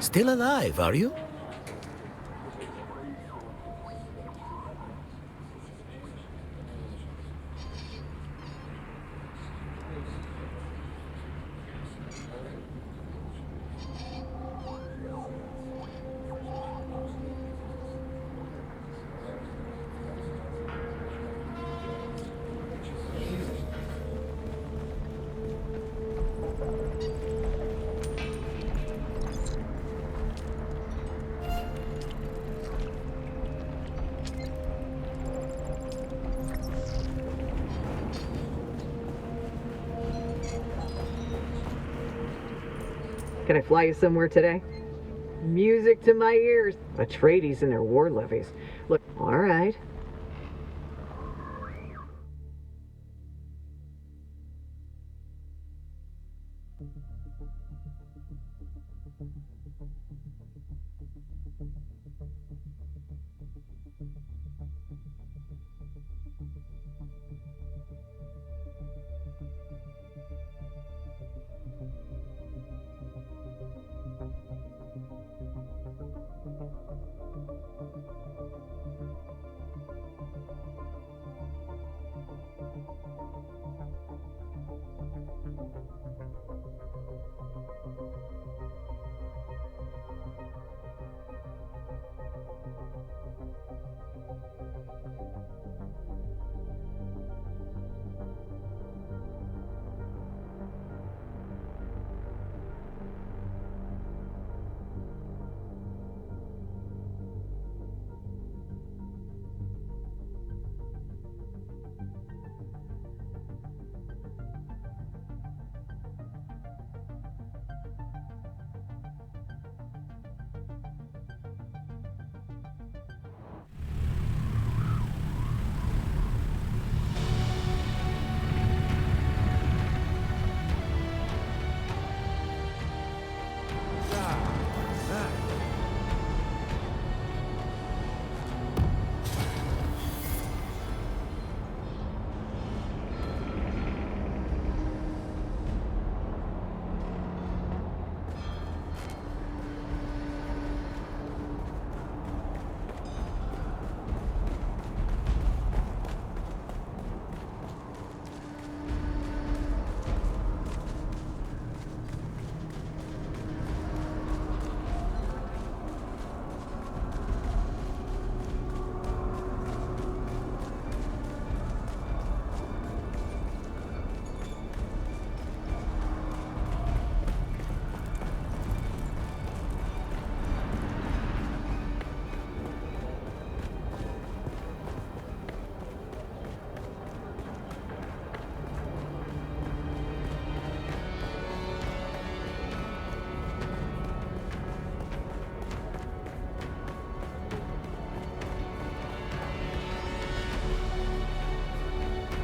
Still alive, are you? Can I fly you somewhere today? Music to my ears. Atreides and their war levies. Look, all right.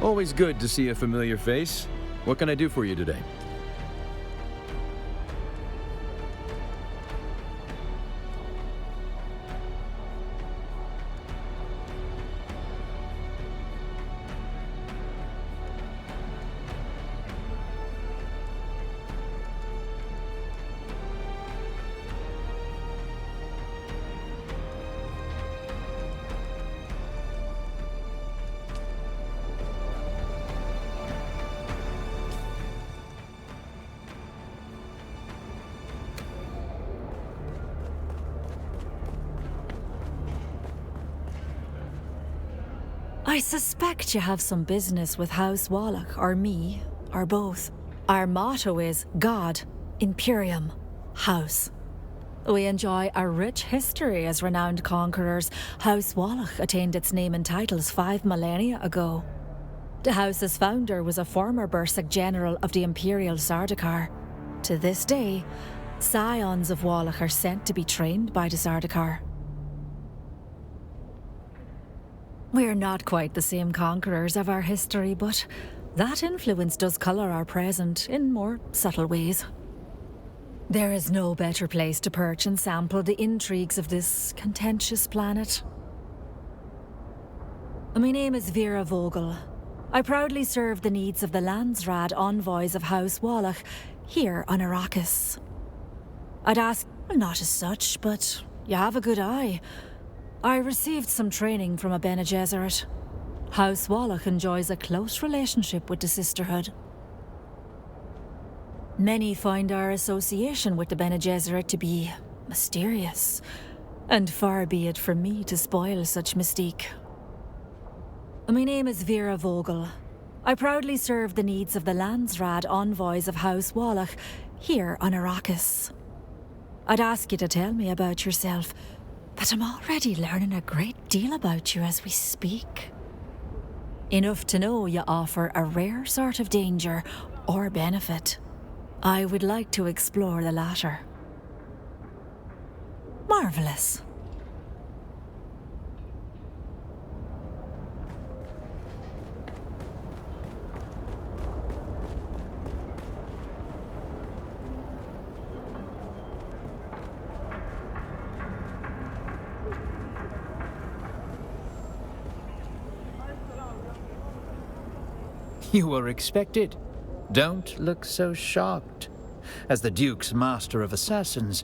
Always good to see a familiar face. What can I do for you today? I suspect you have some business with House Wallach, or me, or both. Our motto is God, Imperium, House. We enjoy a rich history as renowned conquerors. House Wallach attained its name and titles 5 millennia ago. The house's founder was a former Bursik general of the Imperial Sardaukar. To this day, scions of Wallach are sent to be trained by the Sardaukar. We're not quite the same conquerors of our history, but that influence does colour our present in more subtle ways. There is no better place to perch and sample the intrigues of this contentious planet. My name is Vera Vogel. I proudly serve the needs of the Landsraad envoys of House Wallach here on Arrakis. I'd ask, well, not as such, but you have a good eye. I received some training from a Bene Gesserit. House Wallach enjoys a close relationship with the Sisterhood. Many find our association with the Bene Gesserit to be mysterious, and far be it from me to spoil such mystique. My name is Vera Vogel. I proudly serve the needs of the Landsraad envoys of House Wallach here on Arrakis. I'd ask you to tell me about yourself, but I'm already learning a great deal about you as we speak. Enough to know you offer a rare sort of danger or benefit. I would like to explore the latter. Marvelous. You were expected. Don't look so shocked. As the Duke's master of assassins,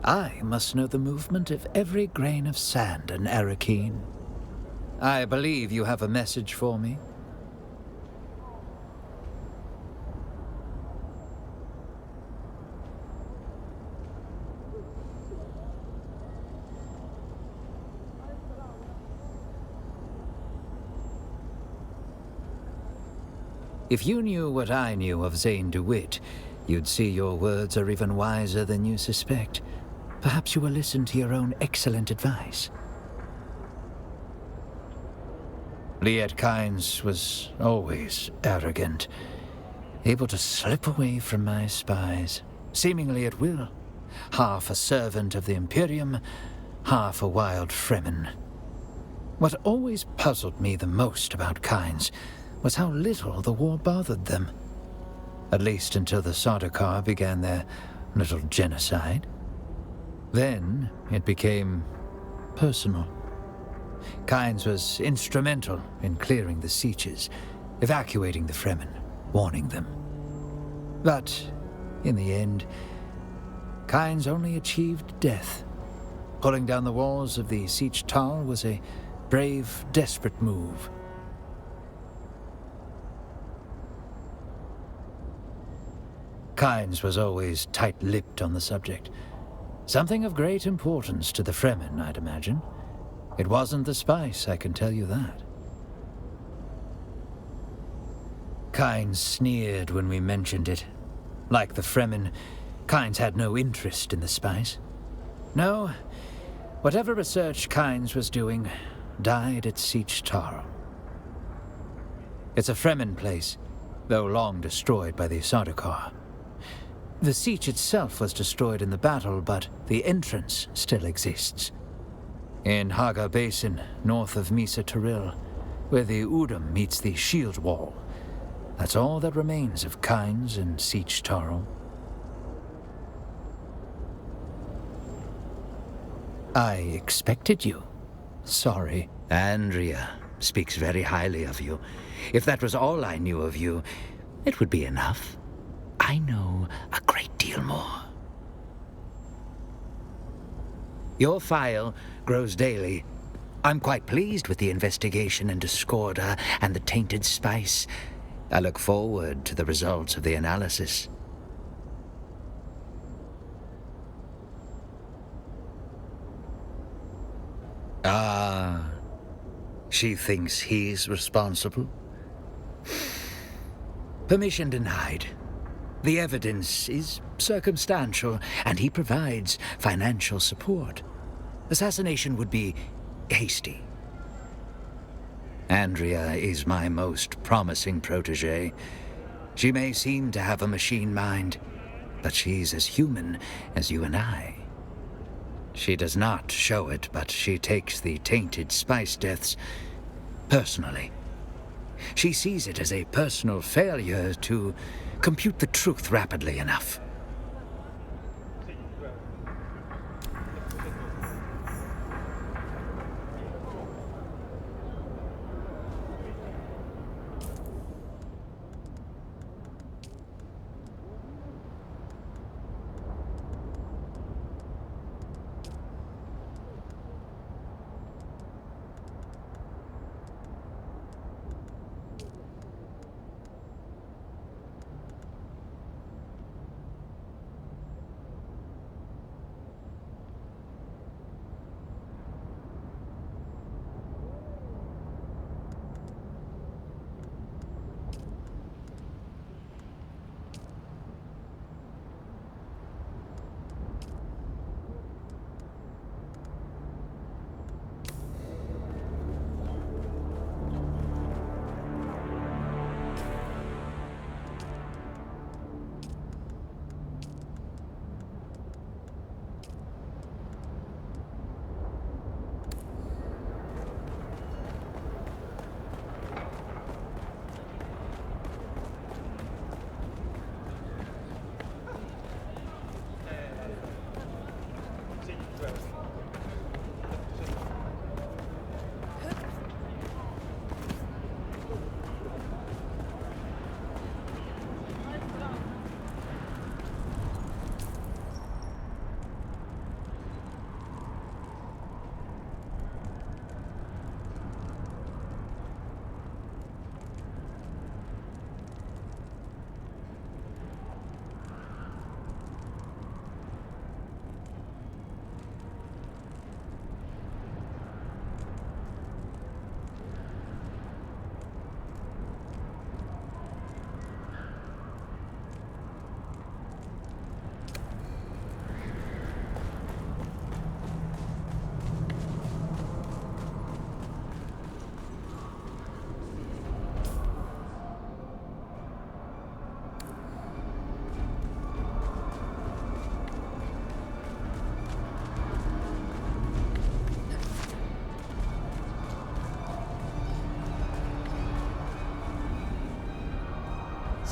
I must know the movement of every grain of sand in Arrakeen. I believe you have a message for me. If you knew what I knew of Zane DeWitt, you'd see your words are even wiser than you suspect. Perhaps you will listen to your own excellent advice. Liet Kynes was always arrogant, able to slip away from my spies, seemingly at will. Half a servant of the Imperium, half a wild Fremen. What always puzzled me the most about Kynes was how little the war bothered them. At least until the Sardaukar began their little genocide. Then it became personal. Kynes was instrumental in clearing the Sieges, evacuating the Fremen, warning them. But in the end, Kynes only achieved death. Pulling down the walls of the Siege Tal was a brave, desperate move. Kynes was always tight-lipped on the subject. Something of great importance to the Fremen, I'd imagine. It wasn't the spice, I can tell you that. Kynes sneered when we mentioned it. Like the Fremen, Kynes had no interest in the spice. No, whatever research Kynes was doing died at Siege Tar. It's a Fremen place, though long destroyed by the Sardaukar. The siege itself was destroyed in the battle, but the entrance still exists. In Haga Basin, north of Misa Taril, where the Udum meets the shield wall. That's all that remains of Kynes and Siege Tarl. I expected you. Sorry. Andrea speaks very highly of you. If that was all I knew of you, it would be enough. I know a great deal more. Your file grows daily. I'm quite pleased with the investigation into Skorda and the tainted spice. I look forward to the results of the analysis. Ah, she thinks he's responsible? Permission denied. The evidence is circumstantial, and he provides financial support. Assassination would be hasty. Andrea is my most promising protégé. She may seem to have a machine mind, but she's as human as you and I. She does not show it, but she takes the tainted spice deaths personally. She sees it as a personal failure to compute the truth rapidly enough.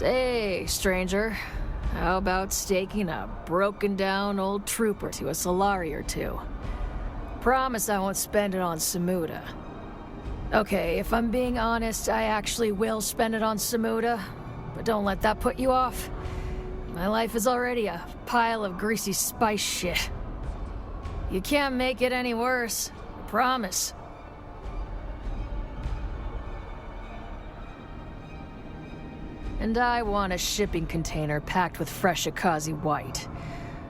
Say, stranger, how about staking a broken-down old trooper to a Solari or two? Promise I won't spend it on Samuda. Okay, if I'm being honest, I actually will spend it on Samuda, but don't let that put you off. My life is already a pile of greasy spice shit. You can't make it any worse, I promise. And I want a shipping container packed with fresh Akazi white.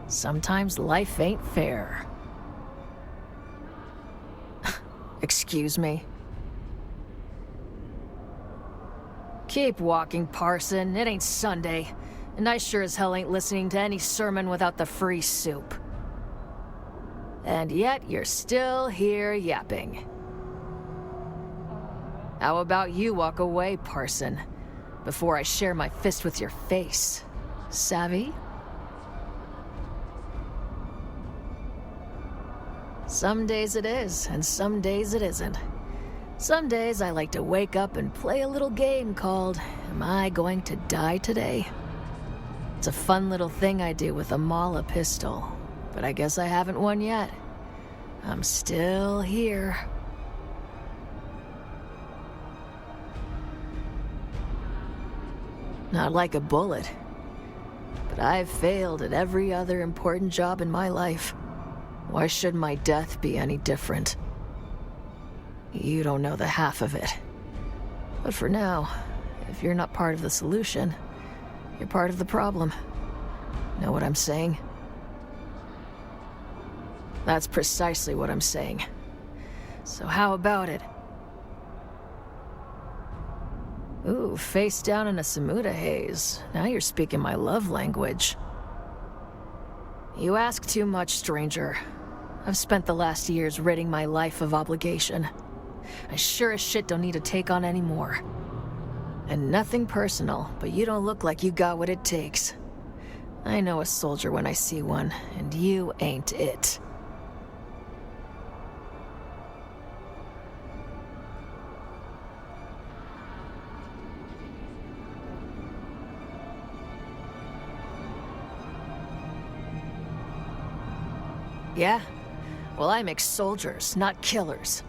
Sometimes life ain't fair. Excuse me. Keep walking, Parson. It ain't Sunday. And I sure as hell ain't listening to any sermon without the free soup. And yet you're still here yapping. How about you walk away, Parson, before I share my fist with your face? Savvy? Some days it is, and some days it isn't. Some days I like to wake up and play a little game called, Am I Going to Die Today? It's a fun little thing I do with a Mala pistol, but I guess I haven't won yet. I'm still here. Not like a bullet, but I've failed at every other important job in my life. Why should my death be any different? You don't know the half of it. But for now, if you're not part of the solution, you're part of the problem. Know what I'm saying? That's precisely what I'm saying. So how about it? Ooh, face down in a Samuda haze. Now you're speaking my love language. You ask too much, stranger. I've spent the last years ridding my life of obligation. I sure as shit don't need to take on any more. And nothing personal, but you don't look like you got what it takes. I know a soldier when I see one, and you ain't it. Yeah? Well, I make soldiers, not killers.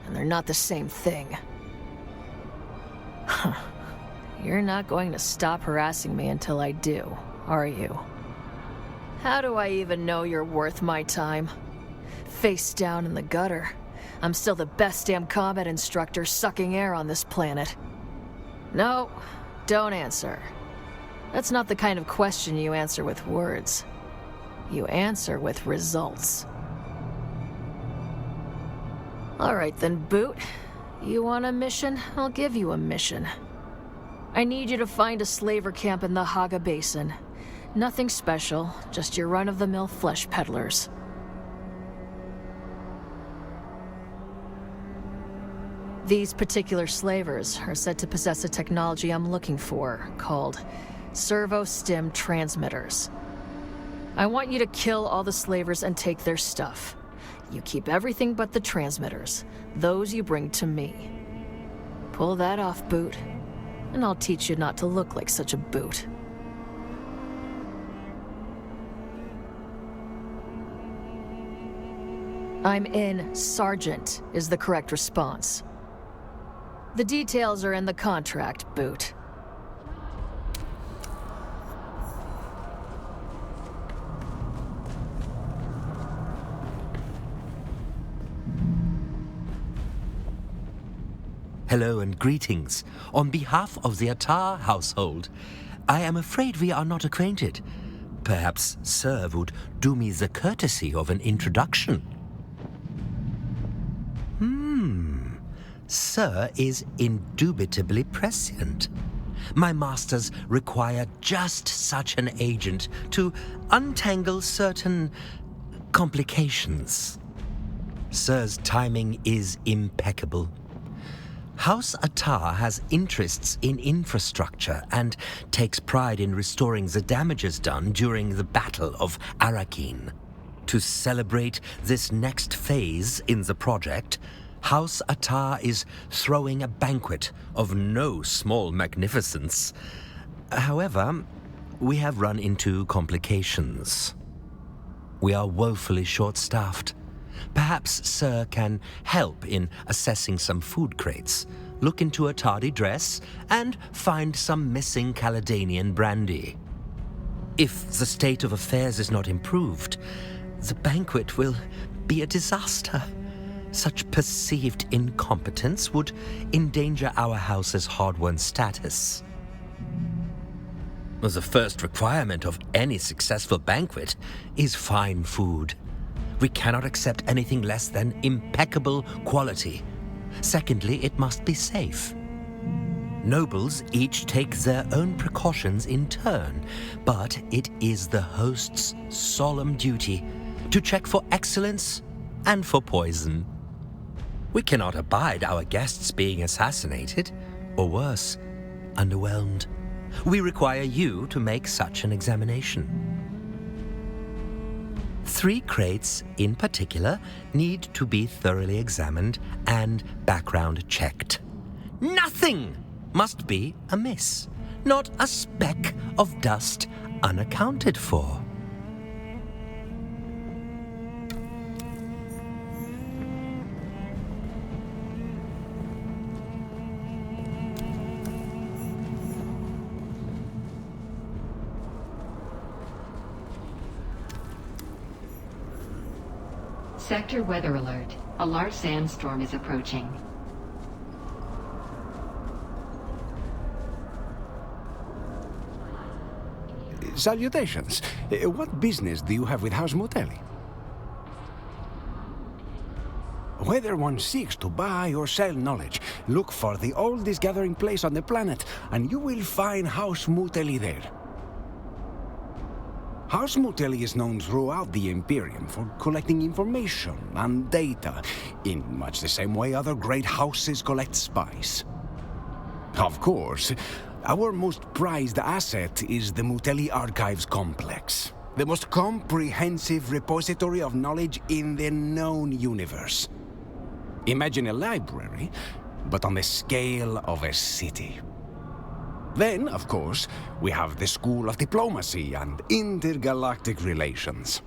And they're not the same thing. Huh. You're not going to stop harassing me until I do, are you? How do I even know you're worth my time? Face down in the gutter. I'm still the best damn combat instructor sucking air on this planet. No, don't answer. That's not the kind of question you answer with words. You answer with results. All right then, Boot. You want a mission? I'll give you a mission. I need you to find a slaver camp in the Haga Basin. Nothing special, just your run-of-the-mill flesh peddlers. These particular slavers are said to possess a technology I'm looking for, called servo-stim transmitters. I want you to kill all the slavers and take their stuff. You keep everything but the transmitters. Those you bring to me. Pull that off, Boot, and I'll teach you not to look like such a boot. I'm in, Sergeant, is the correct response. The details are in the contract, Boot. Hello and greetings. On behalf of the Attar household, I am afraid we are not acquainted. Perhaps Sir would do me the courtesy of an introduction. Sir is indubitably prescient. My masters require just such an agent to untangle certain complications. Sir's timing is impeccable. House Attar has interests in infrastructure and takes pride in restoring the damages done during the Battle of Arrakeen. To celebrate this next phase in the project, House Attar is throwing a banquet of no small magnificence. However, we have run into complications. We are woefully short-staffed. Perhaps Sir can help in assessing some food crates, look into a tardy dress, and find some missing Caledonian brandy. If the state of affairs is not improved, the banquet will be a disaster. Such perceived incompetence would endanger our house's hard-won status. The first requirement of any successful banquet is fine food. We cannot accept anything less than impeccable quality. Secondly, it must be safe. Nobles each take their own precautions in turn, but it is the host's solemn duty to check for excellence and for poison. We cannot abide our guests being assassinated, or worse, underwhelmed. We require you to make such an examination. 3 crates, in particular, need to be thoroughly examined and background checked. Nothing must be amiss. Not a speck of dust unaccounted for. Sector weather alert. A large sandstorm is approaching. Salutations. What business do you have with House Mutelli? Whether one seeks to buy or sell knowledge, look for the oldest gathering place on the planet, and you will find House Mutelli there. House Mutelli is known throughout the Imperium for collecting information and data, in much the same way other great houses collect spies. Of course, our most prized asset is the Mutelli Archives Complex, the most comprehensive repository of knowledge in the known universe. Imagine a library, but on the scale of a city. Then, of course, we have the School of Diplomacy and Intergalactic Relations.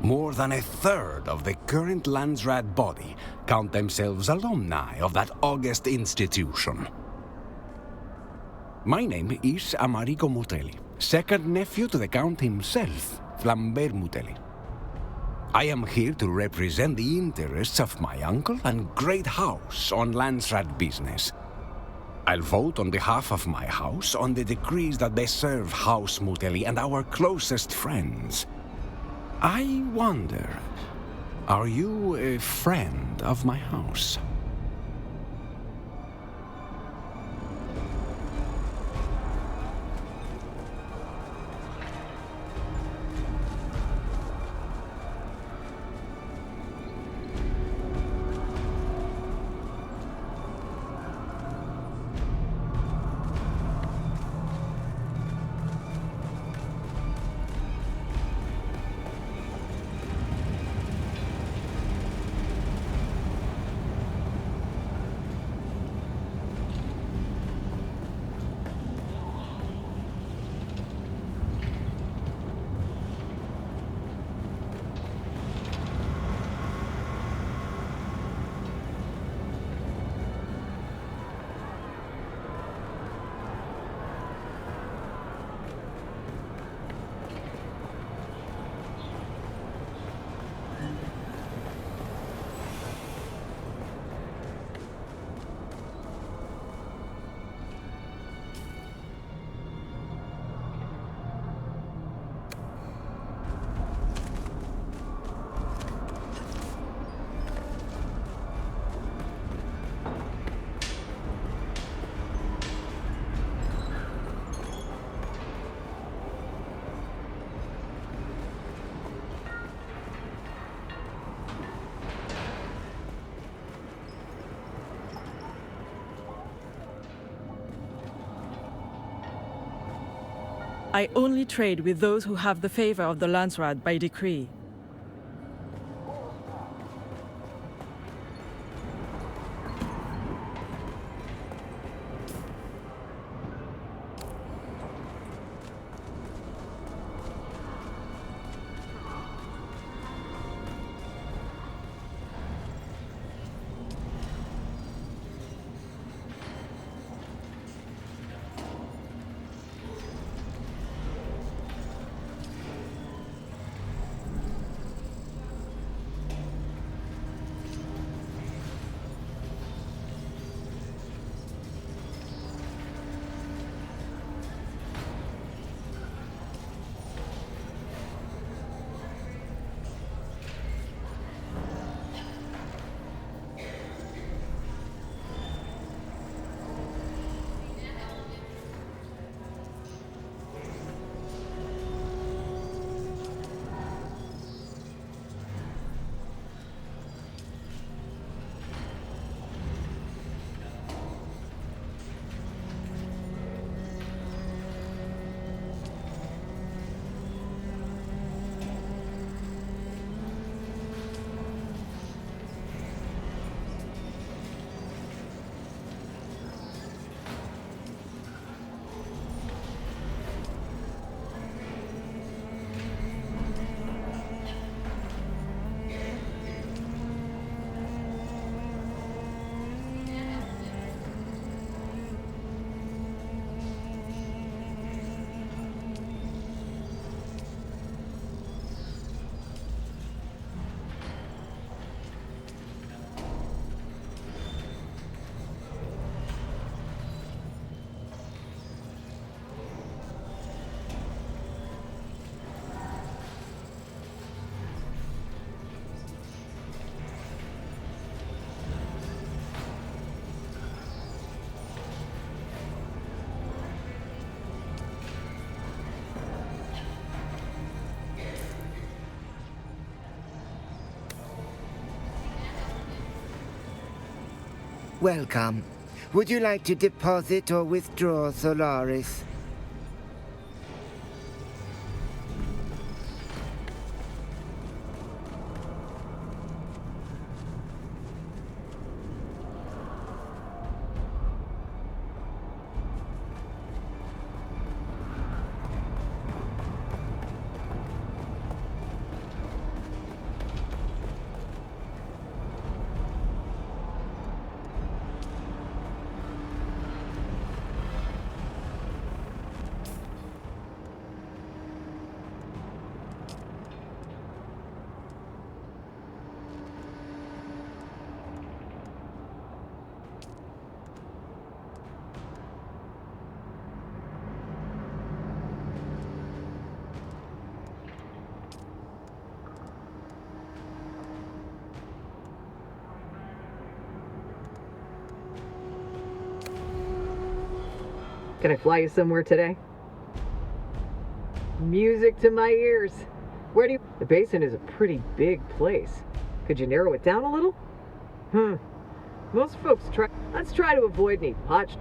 More than a third of the current Landsrat body count themselves alumni of that august institution. My name is Amerigo Mutelli, second nephew to the Count himself, Flambert Mutelli. I am here to represent the interests of my uncle and great house on Landsrat business. I'll vote on behalf of my house on the decrees that best serve House Mutelli and our closest friends. I wonder, are you a friend of my house? I only trade with those who have the favor of the Landsrat by decree. Welcome. Would you like to deposit or withdraw Solaris? Can I fly you somewhere today? Music to my ears. Where do you... The basin is a pretty big place. Could you narrow it down a little? Most folks try... Let's try to avoid any potch...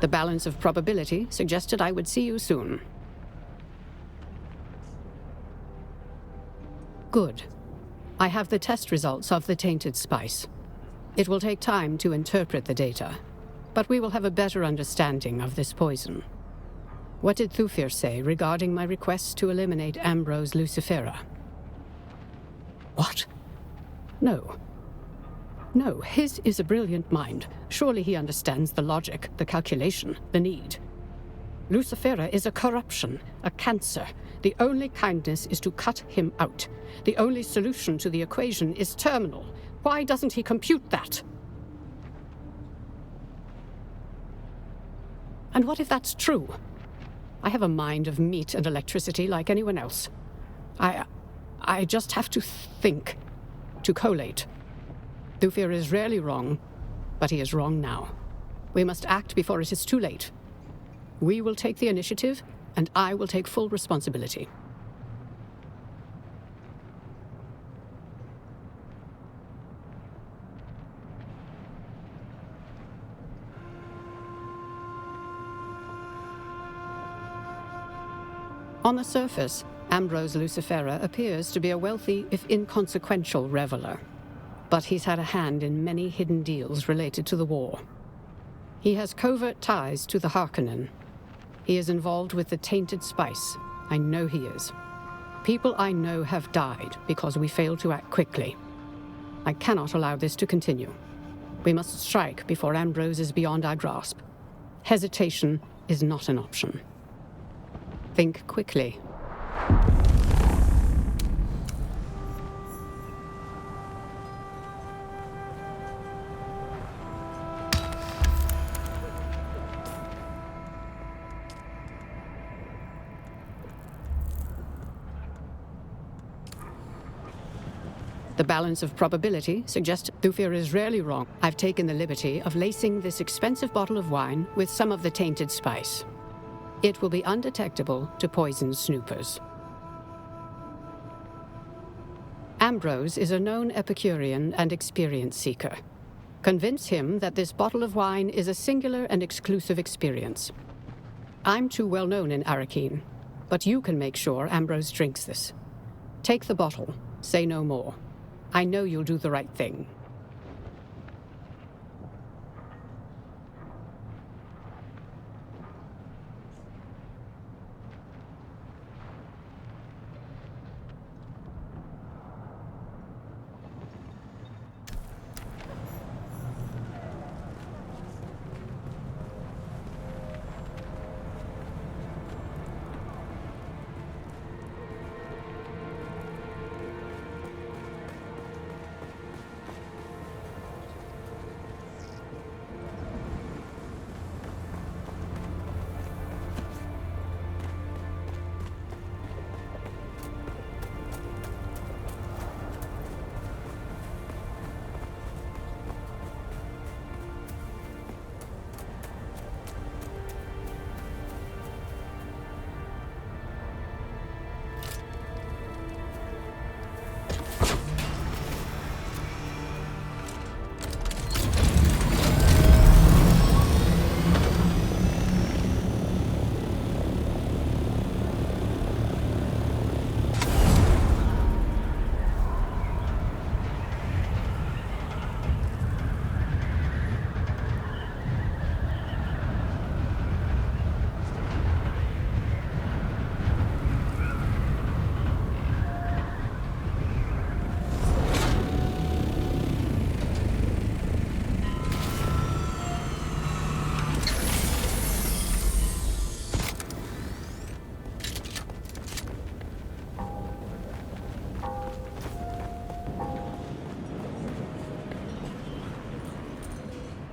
The balance of probability suggested I would see you soon. Good. I have the test results of the tainted spice. It will take time to interpret the data, but we will have a better understanding of this poison. What did Thufir say regarding my request to eliminate Ambrose Lucifera? What? No. No, his is a brilliant mind. Surely he understands the logic, the calculation, the need. Lucifera is a corruption, a cancer. The only kindness is to cut him out. The only solution to the equation is terminal. Why doesn't he compute that? And what if that's true? I have a mind of meat and electricity like anyone else. I just have to think, to collate. Thufir is rarely wrong, but he is wrong now. We must act before it is too late. We will take the initiative, and I will take full responsibility. On the surface, Ambrose Lucifera appears to be a wealthy, if inconsequential, reveler. But he's had a hand in many hidden deals related to the war. He has covert ties to the Harkonnen. He is involved with the tainted spice. I know he is. People I know have died because we failed to act quickly. I cannot allow this to continue. We must strike before Ambrose is beyond our grasp. Hesitation is not an option. Think quickly. The balance of probability suggests Thufir is rarely wrong. I've taken the liberty of lacing this expensive bottle of wine with some of the tainted spice. It will be undetectable to poison snoopers. Ambrose is a known Epicurean and experience seeker. Convince him that this bottle of wine is a singular and exclusive experience. I'm too well known in Arakeen, but you can make sure Ambrose drinks this. Take the bottle, say no more. I know you'll do the right thing.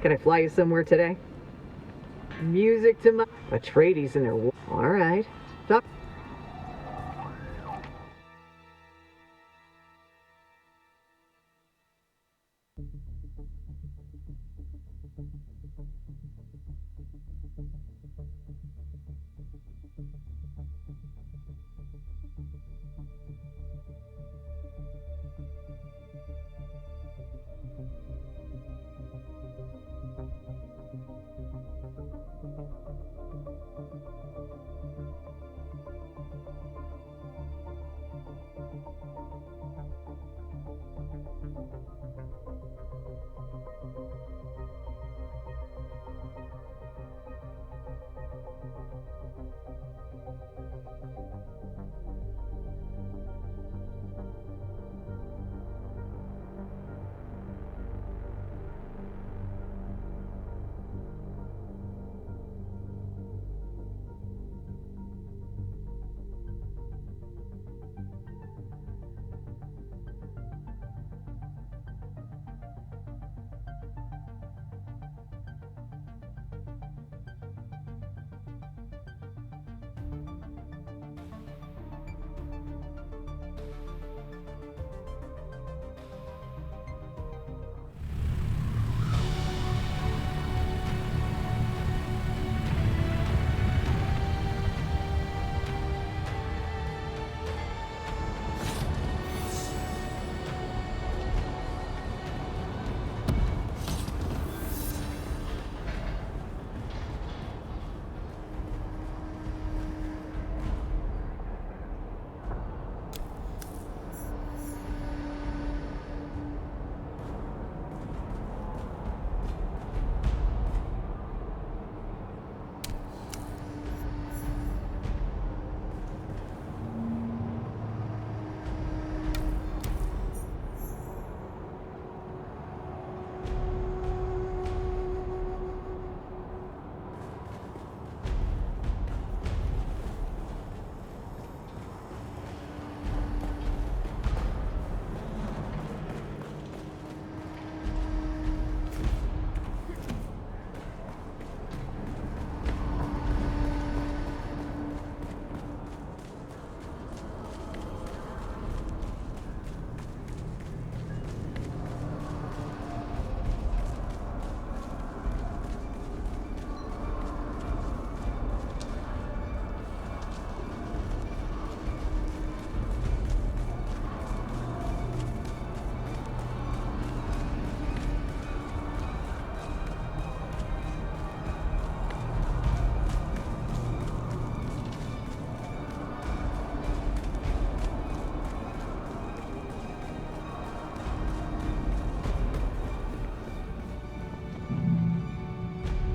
Can I fly you somewhere today? Music to my... Atreides in there. All right. Stop.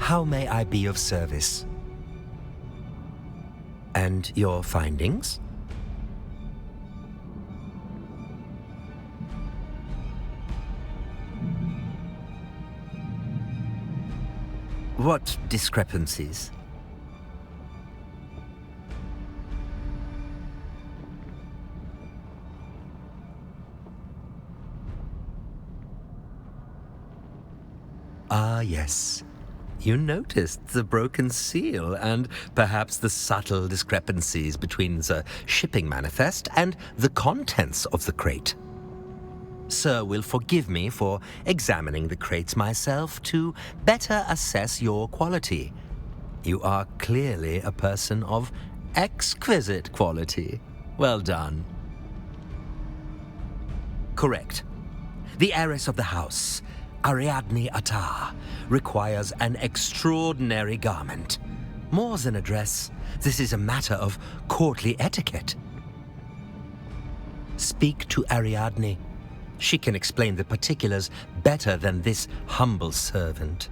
How may I be of service? And your findings? What discrepancies? Ah, yes. You noticed the broken seal and perhaps the subtle discrepancies between the shipping manifest and the contents of the crate. Sir will forgive me for examining the crates myself to better assess your quality. You are clearly a person of exquisite quality. Well done. Correct. The heiress of the house, Ariadne Attar, requires an extraordinary garment. More than a dress, this is a matter of courtly etiquette. Speak to Ariadne. She can explain the particulars better than this humble servant.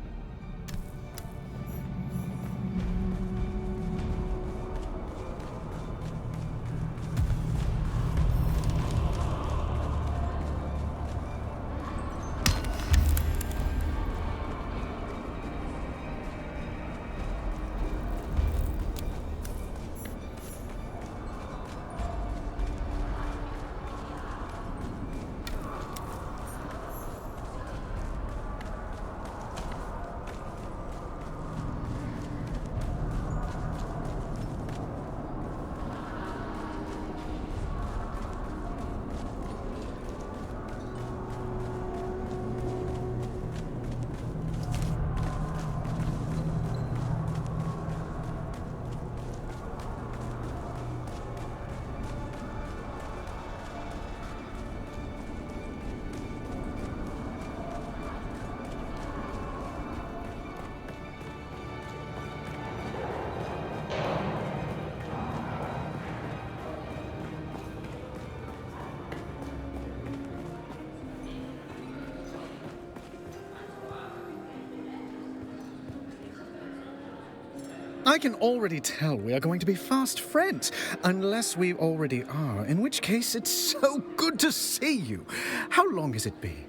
I can already tell we are going to be fast friends, unless we already are, in which case it's so good to see you. How long has it been?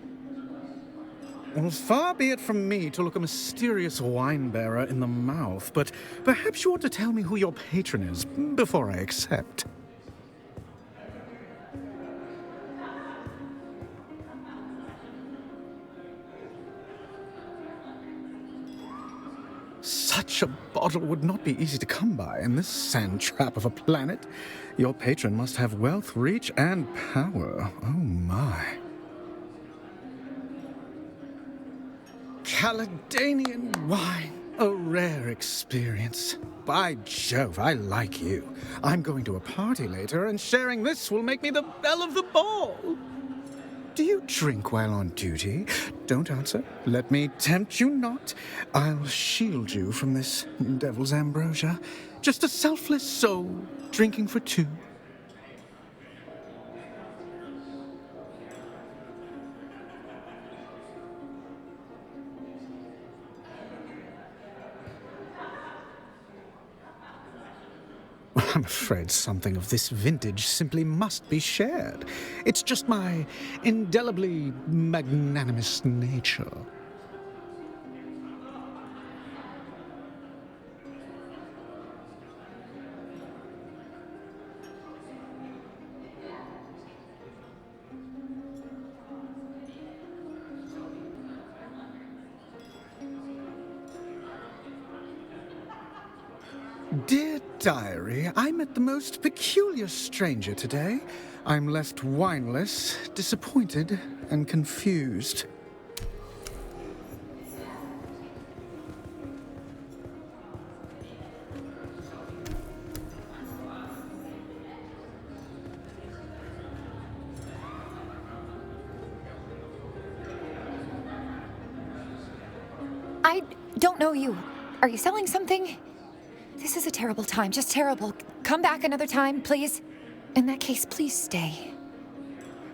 Well, far be it from me to look a mysterious wine-bearer in the mouth, but perhaps you ought to tell me who your patron is before I accept. Such a bottle would not be easy to come by in this sand trap of a planet. Your patron must have wealth, reach, and power. Oh my. Caledonian wine. A rare experience. By Jove, I like you. I'm going to a party later, and sharing this will make me the belle of the ball. Do you drink while on duty? Don't answer. Let me tempt you not. I'll shield you from this devil's ambrosia. Just a selfless soul, drinking for two. I'm afraid something of this vintage simply must be shared. It's just my indelibly magnanimous nature. Dear Diary, I met the most peculiar stranger today. I'm left wineless, disappointed, and confused. I don't know you. Are you selling something? This is a terrible time, just terrible. Come back another time, please. In that case, please stay.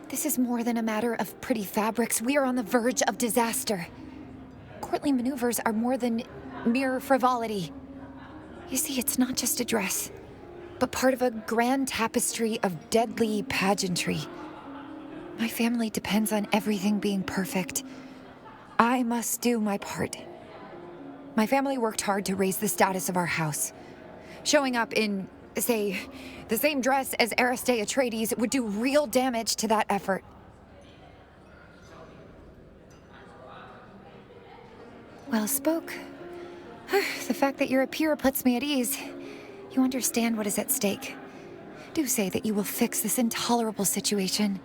This is more than a matter of pretty fabrics. We are on the verge of disaster. Courtly maneuvers are more than mere frivolity. You see, it's not just a dress, but part of a grand tapestry of deadly pageantry. My family depends on everything being perfect. I must do my part. My family worked hard to raise the status of our house. Showing up in, say, the same dress as Aristae Atreides would do real damage to that effort. Well spoke. The fact that you're a peer puts me at ease. You understand what is at stake. Do say that you will fix this intolerable situation.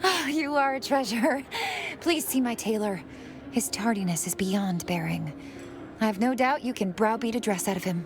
Oh, you are a treasure. Please see my tailor. His tardiness is beyond bearing. I have no doubt you can browbeat a dress out of him.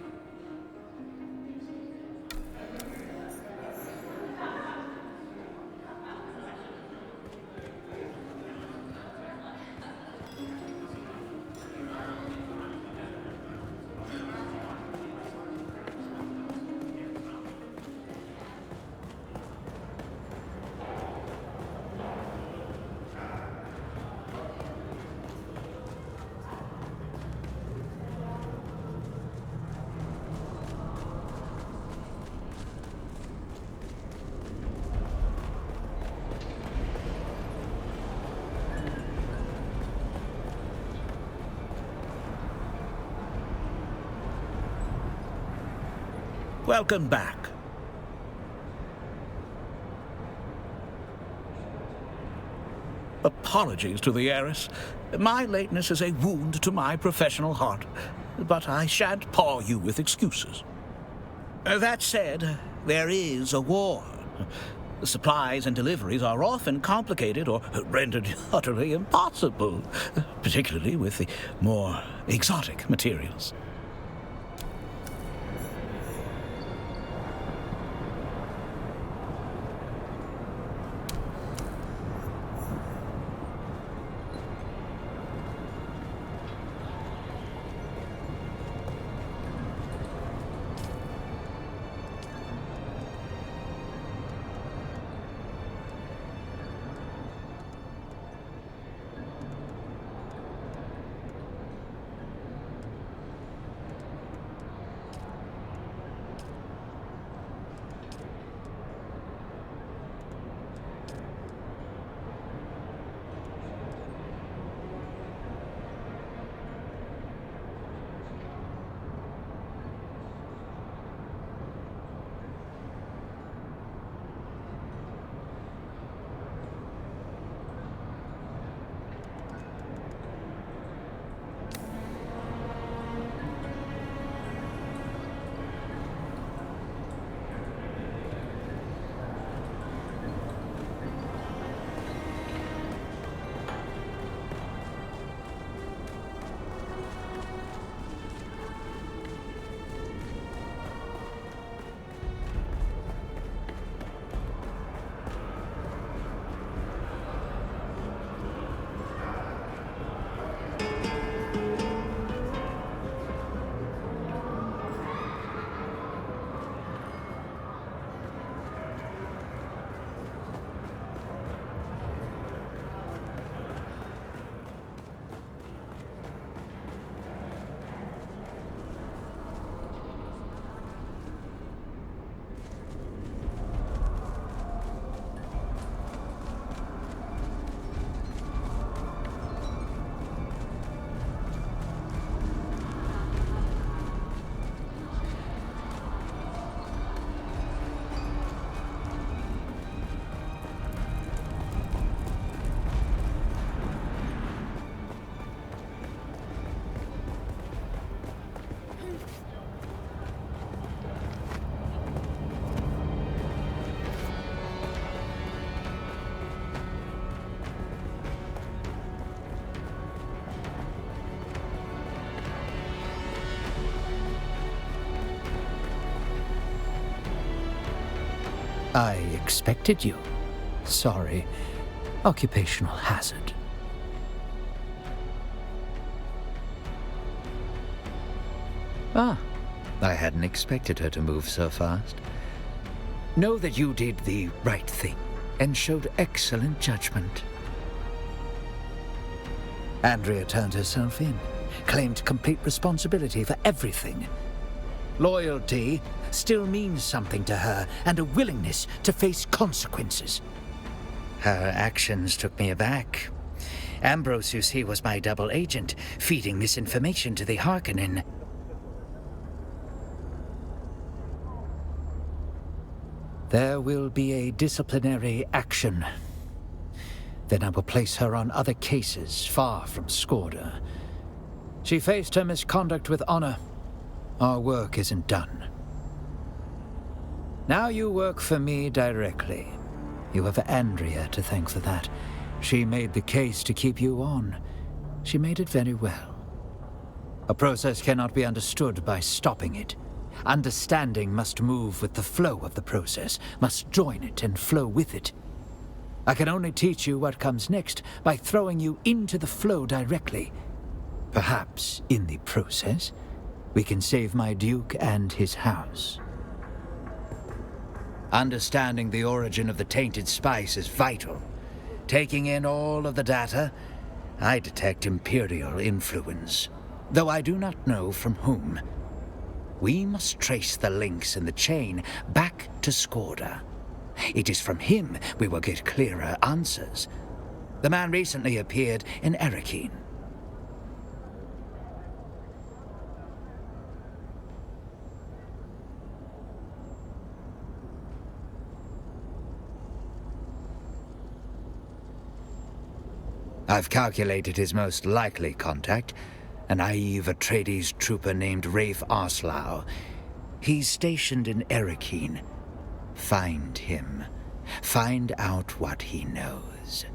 Welcome back. Apologies to the heiress. My lateness is a wound to my professional heart, but I shan't paw you with excuses. That said, there is a war. The supplies and deliveries are often complicated or rendered utterly impossible, particularly with the more exotic materials. I expected you. Sorry. Occupational hazard. Ah, I hadn't expected her to move so fast. Know that you did the right thing and showed excellent judgment. Andrea turned herself in. claimed complete responsibility for everything. Loyalty still means something to her, and a willingness to face consequences. Her actions took me aback. Ambrose, you see, was my double agent, feeding misinformation to the Harkonnen. There will be a disciplinary action. Then I will place her on other cases far from Skorda. She faced her misconduct with honor. Our work isn't done. Now you work for me directly. You have Andrea to thank for that. She made the case to keep you on. She made it very well. A process cannot be understood by stopping it. Understanding must move with the flow of the process, must join it and flow with it. I can only teach you what comes next by throwing you into the flow directly. Perhaps, in the process, we can save my Duke and his house. Understanding the origin of the tainted spice is vital. Taking in all of the data, I detect Imperial influence, though I do not know from whom. We must trace the links in the chain back to Skorda. It is from him we will get clearer answers. The man recently appeared in Erekine. I've calculated his most likely contact, a naive Atreides trooper named Rafe Arslau. He's stationed in Erekine. Find him. Find out what he knows.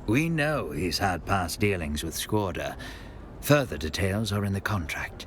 We know he's had past dealings with Squatter. Further details are in the contract.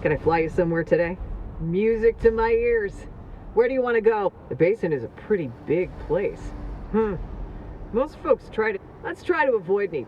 Can I fly you somewhere today? Music to my ears. Where do you want to go? The basin is a pretty big place. Most folks let's try to avoid any